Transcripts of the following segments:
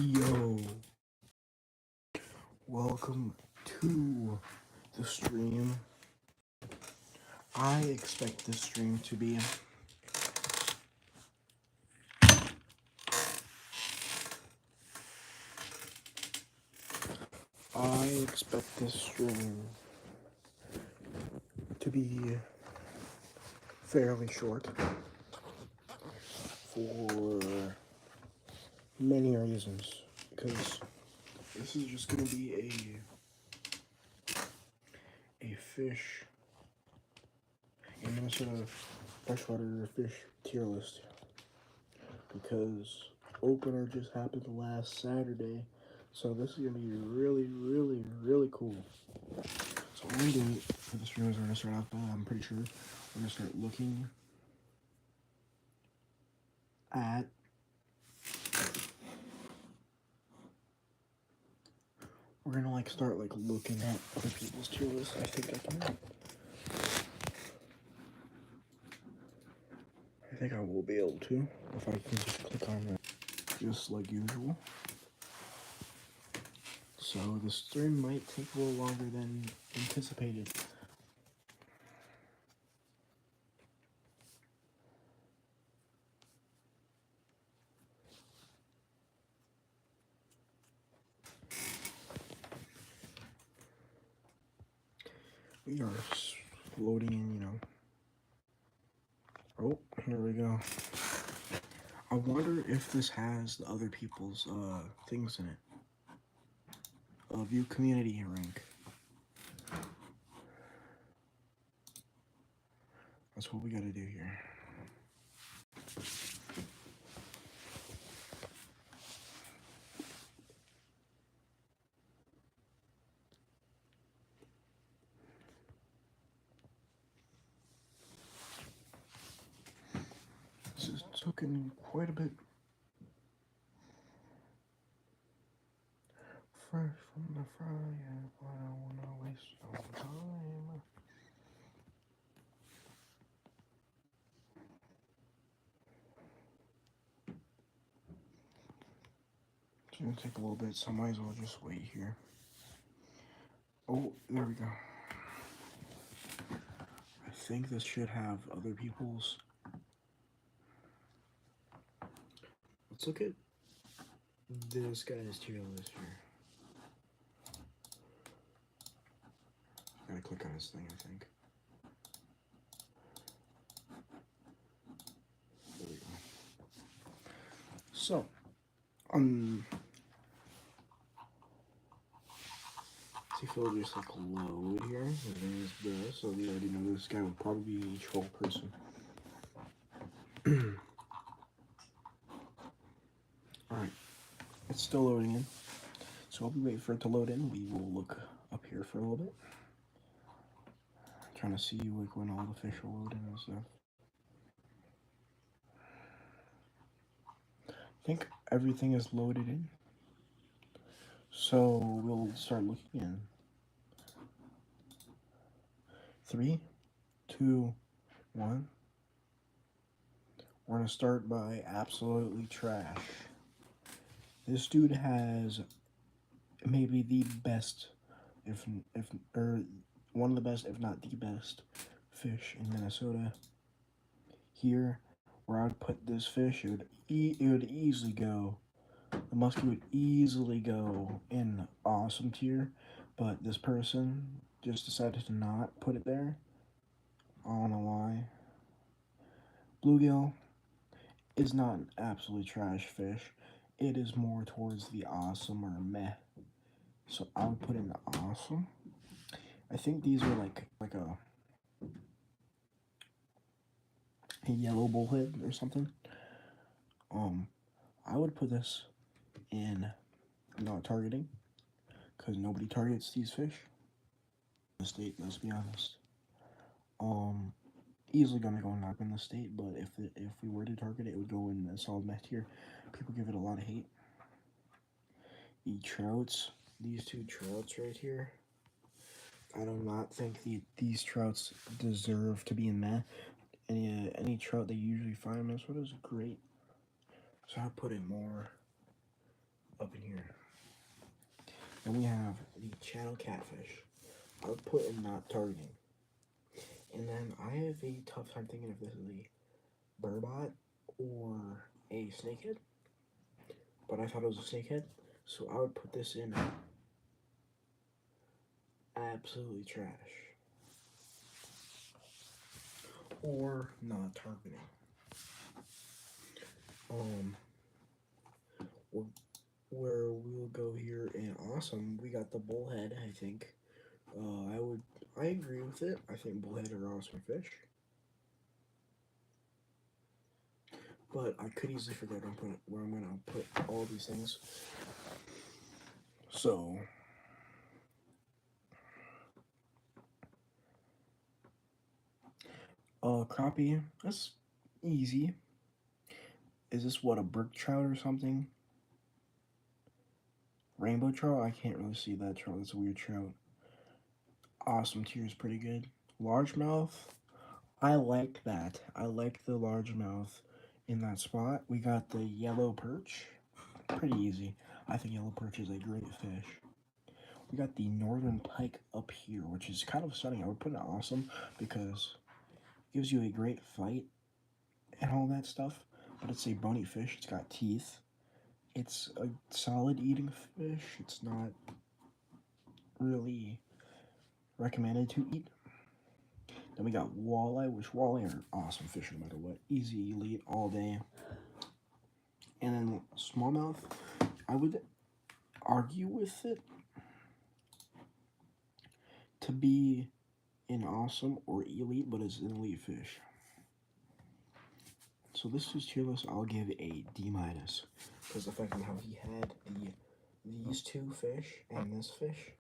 Yo, welcome to the stream. I expect this stream to be I expect this stream to be fairly short for many reasons, because this is just gonna be a fish, a Minnesota freshwater fish tier list, because opener just happened last Saturday, so this is gonna be really cool. So what we're gonna do for the stream is we're gonna start off by, I'm pretty sure we're gonna start looking at we're gonna start looking at other people's tier lists. I think I will be able to if I can just click on that, just like usual. So the stream might take a little longer than anticipated. We are loading in, Oh, here we go. I wonder if this has the other people's things in it. View community rank. That's what we gotta do here. This is taking quite a bit. Fresh from the fry, but I don't wanna waste no time. It's gonna take a little bit, so I might as well just wait here. Oh, there we go. I think this should have other people's. Let's look at this guy's tier list here. Gotta click on his thing, I think. There we go. So, see if it'll just load here. His name is Bill, so we already know this guy will probably be a troll person. Alright, it's still loading in. So while we wait for it to load in, we will look up here for a little bit. Trying to see when all the fish will load in and stuff. I think everything is loaded in. So we'll start looking in. 3, 2, 1. We're gonna start by absolutely trash. This dude has maybe the best, or one of the best, if not the best, fish in Minnesota. Here, where I would put this fish, it would easily go. The muskie would easily go in awesome tier, but this person just decided to not put it there. I don't know why. Bluegill is not an absolutely trash fish. It is more towards the awesome or meh. So I would put in the awesome. I think these are like a yellow bullhead or something. I would put this in not targeting, because nobody targets these fish. The state, let's be honest. Easily gonna go knock in the state, but if we were to target it, it would go in a solid meh tier. People give it a lot of hate. The trouts, these two trouts right here, I do not think these trouts deserve to be in meh. Any trout they usually find in Minnesota is great. So I put it more up in here. And we have the channel catfish. I would put in not targeting. And then I have a tough time thinking if this is a burbot or a snakehead. But I thought it was a snakehead. So I would put this in absolutely trash. Or not targeting. Where we'll go here, and awesome, we got the bullhead. I think I agree with it. I think bullhead are awesome fish, but I could easily forget where I'm gonna put all these things. So crappie, that's easy. Is this what, a brook trout or something? Rainbow trout? I can't really see that trout. That's a weird trout. Awesome tier is pretty good. Largemouth, I like that. I like the largemouth in that spot. We got the yellow perch. Pretty easy. I think yellow perch is a great fish. We got the northern pike up here, which is kind of stunning. I would put it awesome because it gives you a great fight and all that stuff. But it's a bony fish. It's got teeth. It's a solid eating fish. It's not really recommended to eat. Then we got walleye, which walleye are awesome fish no matter what. Easy, elite, all day. And then smallmouth, I would argue with it to be an awesome or elite, but it's an elite fish. So this is tier list. I'll give a D minus because the fact of how he had these two fish and this fish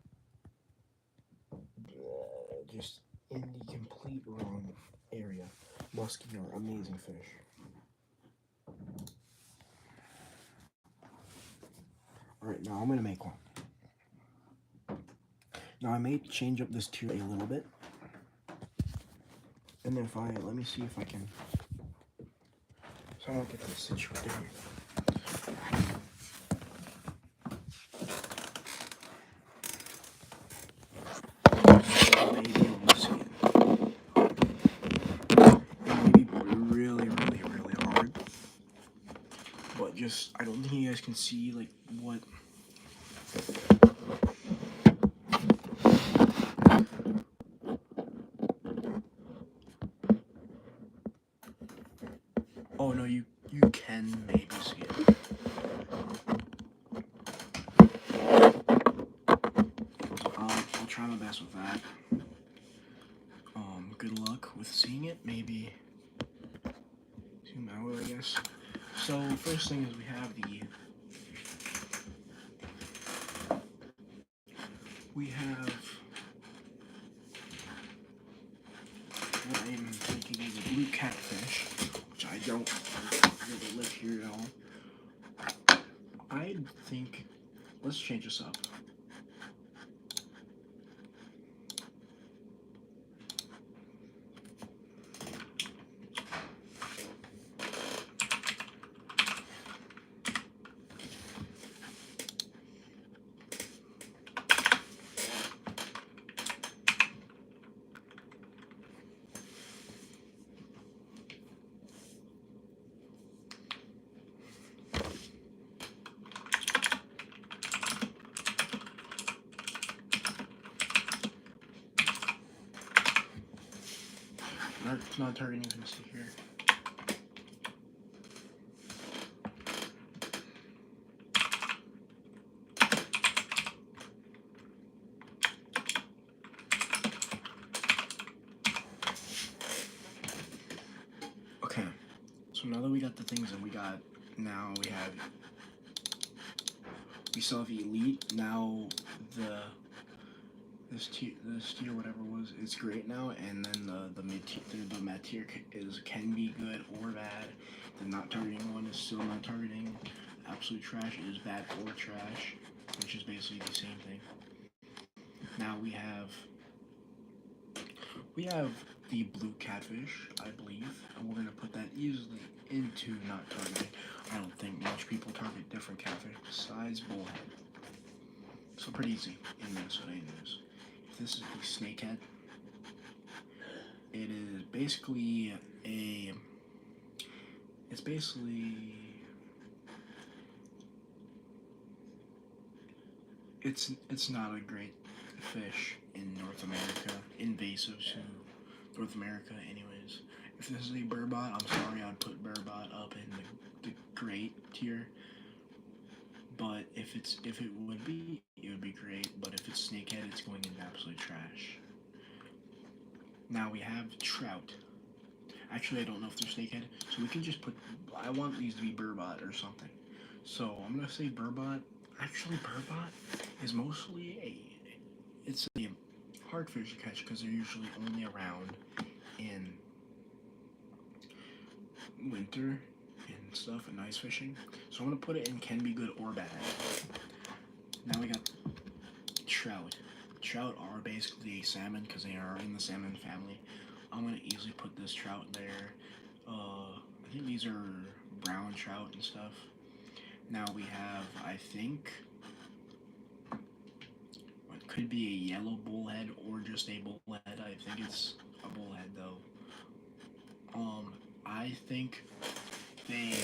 just in the complete wrong area. Muskie are amazing fish. Alright, now I'm gonna make one. Now I may change up this tier a little bit. And then let me see if I can somehow get this situated here. Maybe we'll see it. It may be really, really, really hard. But just, I don't think you guys can see, like, what... Oh, no, you can maybe see it. I'll try my best with that. Good luck with seeing it. Maybe zoom out, I guess. So, first thing is we have what I'm thinking is a blue catfish, which I don't really live here at all. I think, let's change this up. Not targeting even see here. Okay, so now that we got the things that we got, now we still have elite. Now this tier whatever was is great now, and then the mid tier can be good or bad. The not targeting one is still not targeting. Absolute trash is bad or trash, which is basically the same thing. Now we have We have the blue catfish, I believe, and we're gonna put that easily into not targeting. I don't think much people target different catfish besides bullhead. So pretty easy in Minnesota anyways. If this is the snakehead, it is basically a it's basically it's not a great fish in North America, invasive to North America anyways. If this is a burbot, I'm sorry, I'd put burbot up in the great tier. But if it would be, it would be great. But if it's snakehead, it's going in absolute trash. Now we have trout. Actually, I don't know if they're snakehead, so we can just put. I want these to be burbot or something. So I'm gonna say burbot. Actually, burbot is mostly it's a hard fish to catch because they're usually only around in winter and stuff and ice fishing. So I'm gonna put it in can be good or bad. Now we got trout. Trout are basically a salmon because they are in the salmon family. I'm gonna easily put this trout there. I think these are brown trout and stuff. Now we have, I think, what could be a yellow bullhead or just a bullhead. I think it's a bullhead though. I think they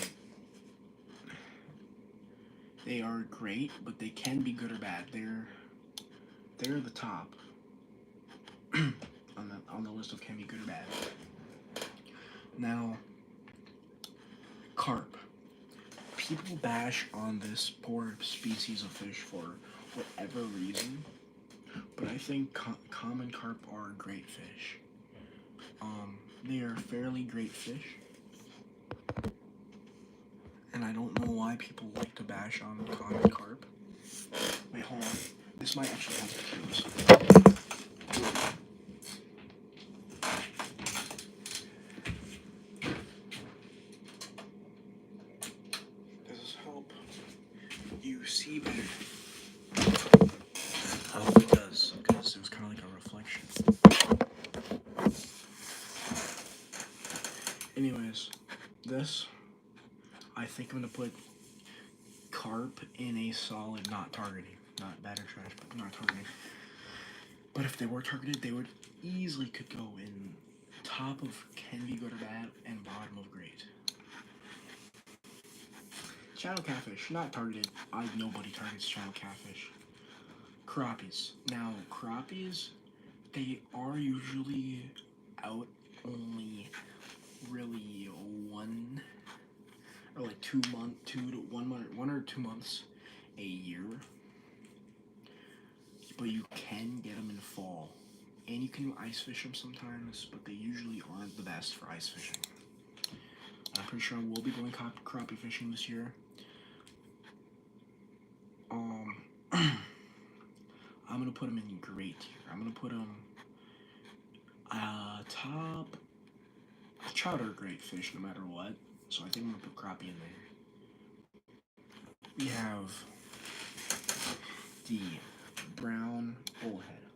they are great, but they can be good or bad. They're the top on the list of can be good or bad. Now, carp. People bash on this poor species of fish for whatever reason, but I think common carp are great fish. They are fairly great fish, and I don't know why people like to bash on common carp. Wait, hold on. This might actually have cues. Does this help you see better? I hope it does, because it was kind of like a reflection. Anyways, this, I think I'm gonna put carp in a solid, not targeting, not bad or trash, but not targeting. But if they were targeted, they would easily could go in top of can be good or bad and bottom of great. Channel catfish, not targeted. Nobody targets channel catfish. Crappies. Now, crappies, they are usually out only really 1 or 2 months a year, but you can get them in fall, and you can ice fish them sometimes, but they usually aren't the best for ice fishing. I'm pretty sure I will be going crappie fishing this year. I'm gonna put them in great tier. I'm gonna put them top. Trout are great fish no matter what, so I think I'm gonna put crappie in there. We have the brown bullhead,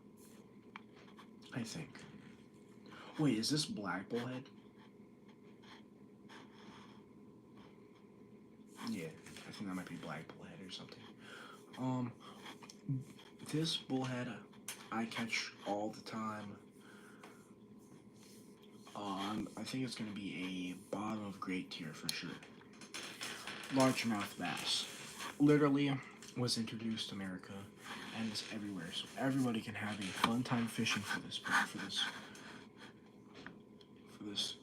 I think. Wait, is this black bullhead? Yeah, I think that might be black bullhead or something. This bullhead I catch all the time. I think it's gonna be a bottom of great tier for sure. Largemouth bass, literally was introduced to America and is everywhere, so everybody can have a fun time fishing for this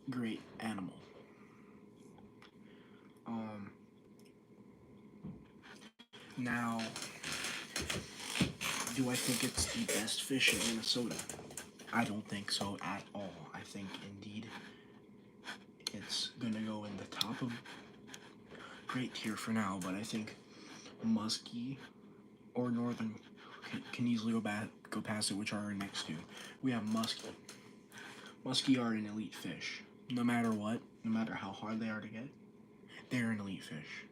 great animal. Now, do I think it's the best fish in Minnesota? I don't think so at all. I think indeed it's gonna go in the top of great tier for now, but I think muskie or northern can easily go past it, which are our next two. We have muskie. Muskie are an elite fish. No matter what, no matter how hard they are to get, they're an elite fish.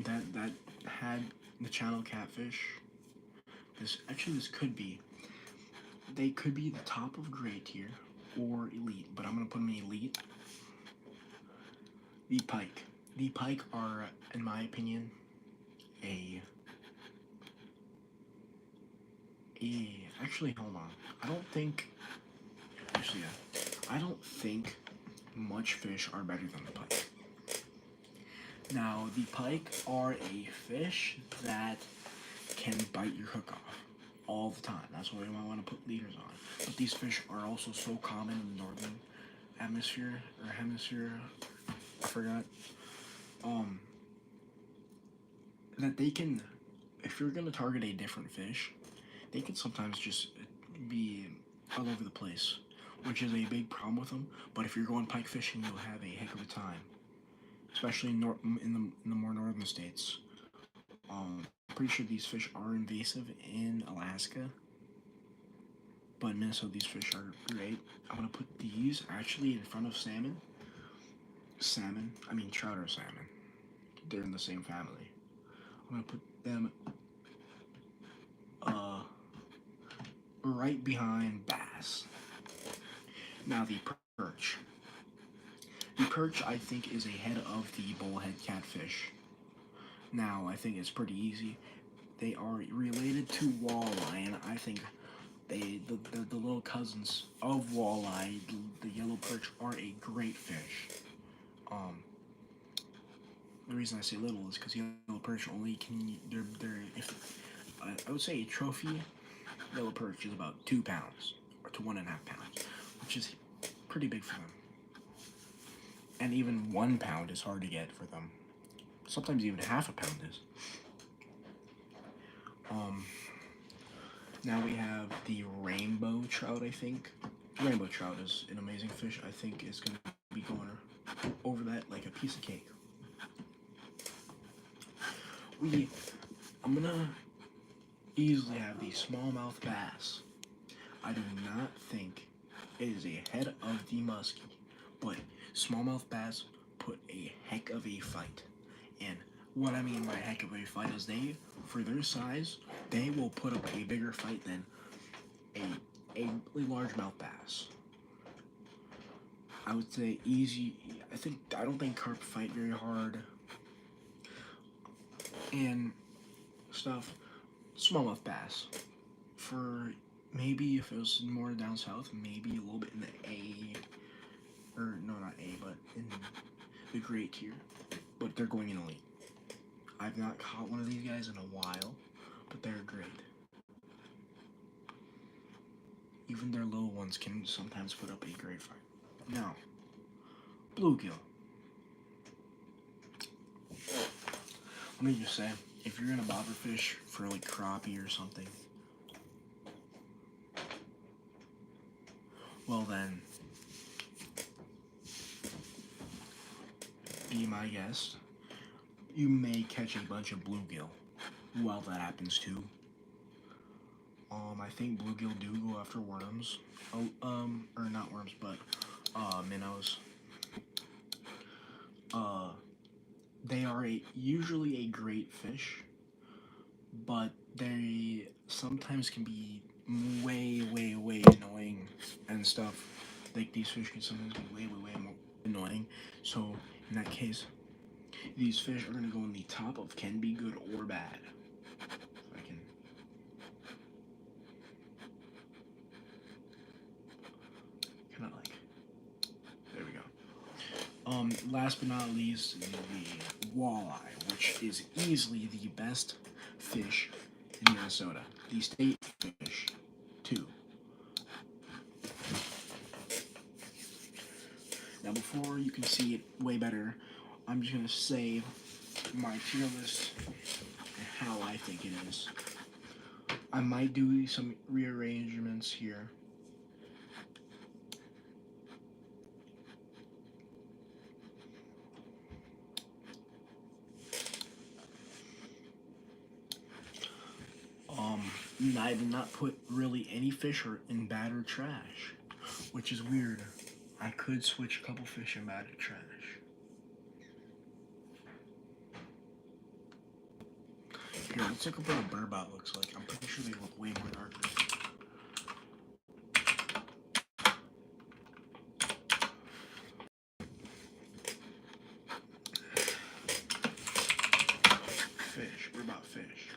That had the channel catfish. This could be they could be the top of grade tier or elite, but I'm gonna put them in elite. The pike. The pike are, in my opinion, a actually hold on. I don't think actually yeah. I don't think much fish are better than the pike. Now the pike are a fish that can bite your hook off all the time. That's why you might want to put leaders on. But these fish are also so common in the northern hemisphere. I forgot. Um, that they can, if you're gonna target a different fish, they can sometimes just be all over the place, which is a big problem with them. But if you're going pike fishing, you'll have a heck of a time, especially in the more northern states. Pretty sure these fish are invasive in Alaska, but in Minnesota these fish are great. I'm gonna put these actually in front of salmon. Trout or salmon. They're in the same family. I'm gonna put them right behind bass. Now the perch. The perch I think is ahead of the bullhead catfish. Now I think it's pretty easy. They are related to walleye, and I think the little cousins of walleye, the yellow perch, are a great fish. Um, the reason I say little is because yellow perch only can they're if I would say a trophy yellow perch is about 2 pounds or to 1.5 pounds, which is pretty big for them. And even 1 pound is hard to get for them. Sometimes even half a pound is. Um, Now we have the rainbow trout, I think. Rainbow trout is an amazing fish. I think is going to be going over that like a piece of cake. I'm going to easily have the smallmouth bass. I do not think it is ahead of the muskie, but smallmouth bass put a heck of a fight. And what I mean by heck of a fight is for their size, they will put up a bigger fight than a largemouth bass. I would say easy. I don't think carp fight very hard and stuff. Smallmouth bass for maybe if it was more down south, maybe a little bit in the A, or no, not A, but in the great tier. But they're going in elite. I've not caught one of these guys in a while, but they're great. Even their little ones can sometimes put up a great fight. Now, bluegill. Let me just say, if you're gonna bobber fish for like crappie or something, well then, be my guest. You may catch a bunch of bluegill while that happens too. I think bluegill do go after worms. Or not worms, but minnows. They are usually a great fish, but they sometimes can be way, way, way annoying and stuff. Like these fish can sometimes be way, way, way more annoying. So in that case, these fish are gonna go in the top of can be good or bad. If I can. Kind of like. There we go. Last but not least, the walleye, which is easily the best fish in Minnesota. The state fish, too. Now, before you can see it way better, I'm just gonna say my tier list and how I think it is. I might do some rearrangements here. I did not put really any fish in bad or trash, which is weird. I could switch a couple fish in bad or trash. Here, let's look up what a burbot looks like. I'm pretty sure they look way more darker. burbot fish.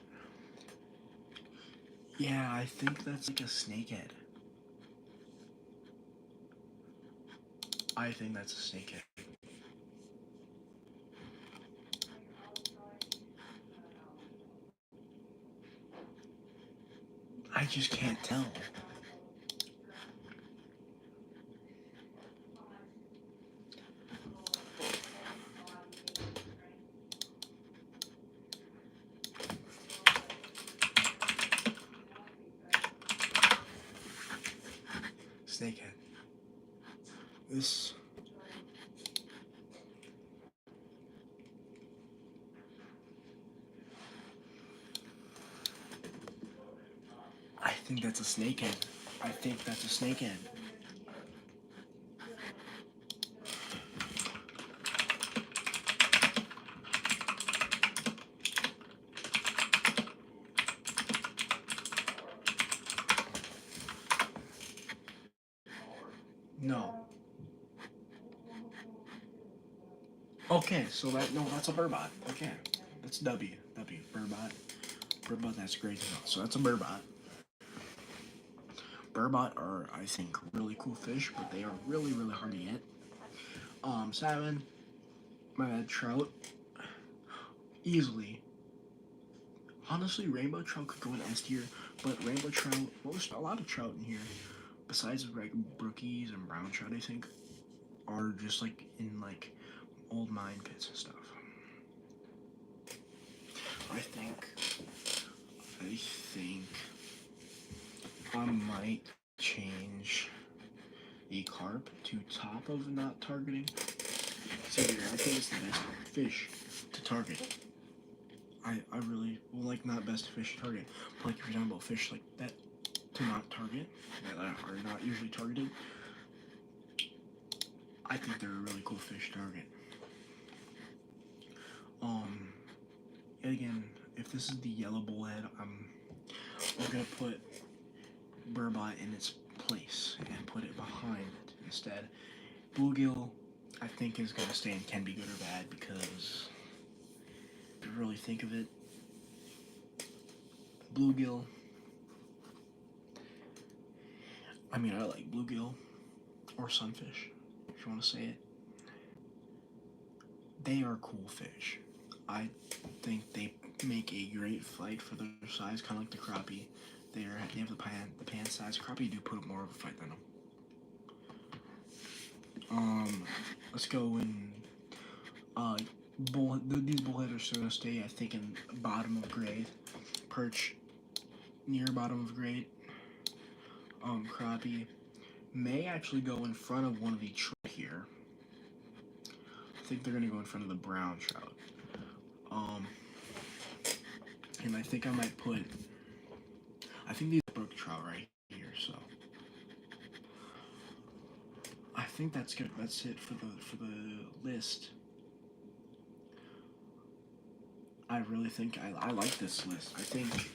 Yeah, I think that's like a snakehead. I think that's a snakehead. I just can't tell. Snakehead. This. I think that's a snakehead. I think that's a snakehead. No. Okay, so that's a burbot. Okay, that's W. Burbot. Burbot. That's great to know. So that's a burbot. Burbot are, I think, really cool fish, but they are really hard to get. Salmon, my bad, trout, easily. Honestly, rainbow trout could go in S tier, but rainbow trout, a lot of trout in here, besides like brookies and brown trout, I think, are just like in like old mine pits and stuff. I think I might change the carp to top of not targeting. So yeah, I think it's the best fish to target. I really, well, like, not best fish to target, but like if you're talking about fish like that to not target, that are not usually targeted, I think they're a really cool fish to target. And again, if this is the yellow bullhead, we're gonna put burbot in its place and put it behind it instead. Bluegill, I think, is gonna stay and can be good or bad because if you really think of it, bluegill. I mean, I like bluegill or sunfish, if you want to say it. They are cool fish. I think they make a great fight for their size, kind of like the crappie. They have the pan size. Crappie do put up more of a fight than them. Let's go in. These bullheads are still gonna stay, I think, in bottom of grade. Perch near bottom of grade. Crappie may actually go in front of one of the trout here. I think they're gonna go in front of the brown trout. And I think I might put. I think these brook trout right here. So I think that's good. That's it for the list. I really think I like this list. I think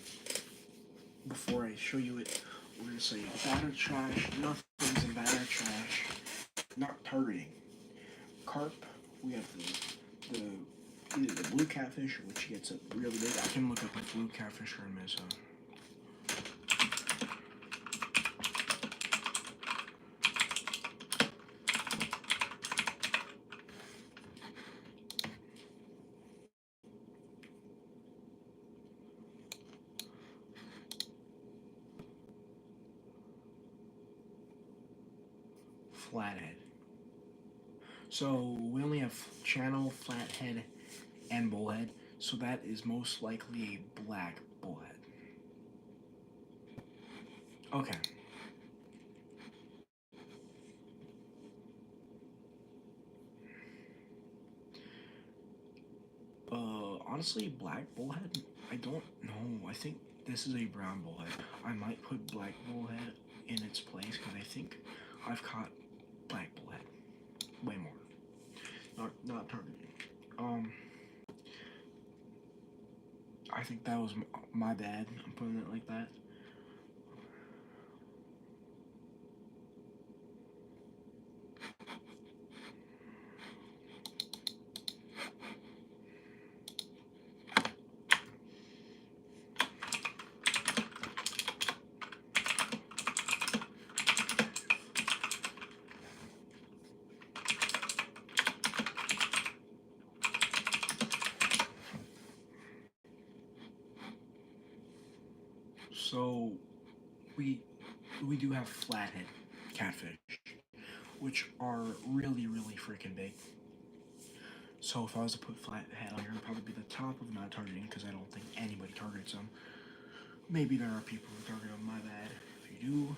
before I show you it, we're gonna say batter trash. Nothing's in batter trash. Not targeting. Carp. We have the either the blue catfish, which gets up really big. I can look up a blue catfish or a minute. Flathead. So we only have channel, flathead, and bullhead. So that is most likely a black bullhead. Okay. Honestly, black bullhead, I don't know. I think this is a brown bullhead. I might put black bullhead in its place because I think I've caught black bullhead way more. Not targeting. I think that was my bad. I'm putting it like that. So we do have flathead catfish, which are really freaking big. So if I was to put flathead on here, it'd probably be the top of not targeting because I don't think anybody targets them. Maybe there are people who target them. My bad. If you do,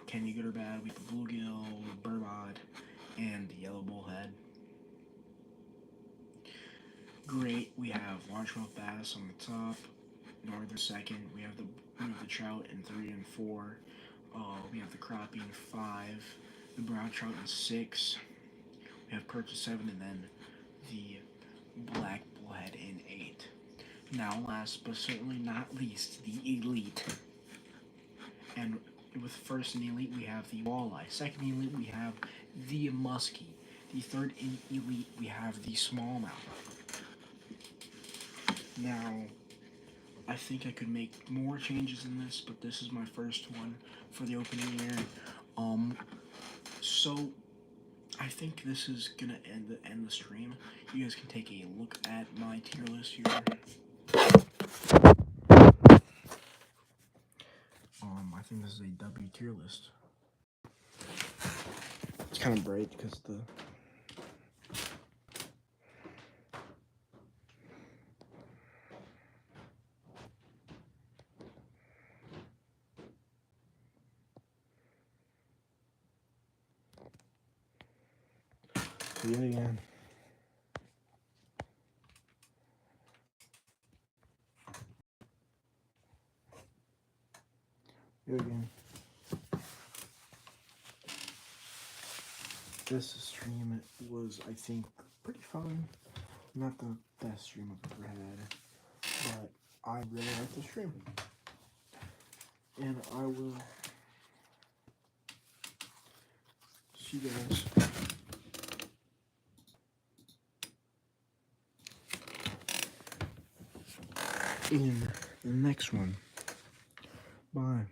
can you good or bad? We have the bluegill, burbot, and the yellow bullhead. Great. We have largemouth bass on the top. Northern second. We have the trout in 3 and 4. We have the crappie in 5. The brown trout in 6. We have perch in 7, and then the black bullhead in 8. Now, last but certainly not least, the elite. And with first in elite, we have the walleye. Second in elite, we have the muskie. The third in elite, we have the smallmouth. Now, I think I could make more changes in this, but this is my first one for the opening year. So I think this is gonna end the stream. You guys can take a look at my tier list here. I think this is a W tier list. It's kind of bright because the see it again. Again. This stream was, I think, pretty fun. Not the best stream I've ever had, but I really like the stream. And I will see you guys in the next one. Bye.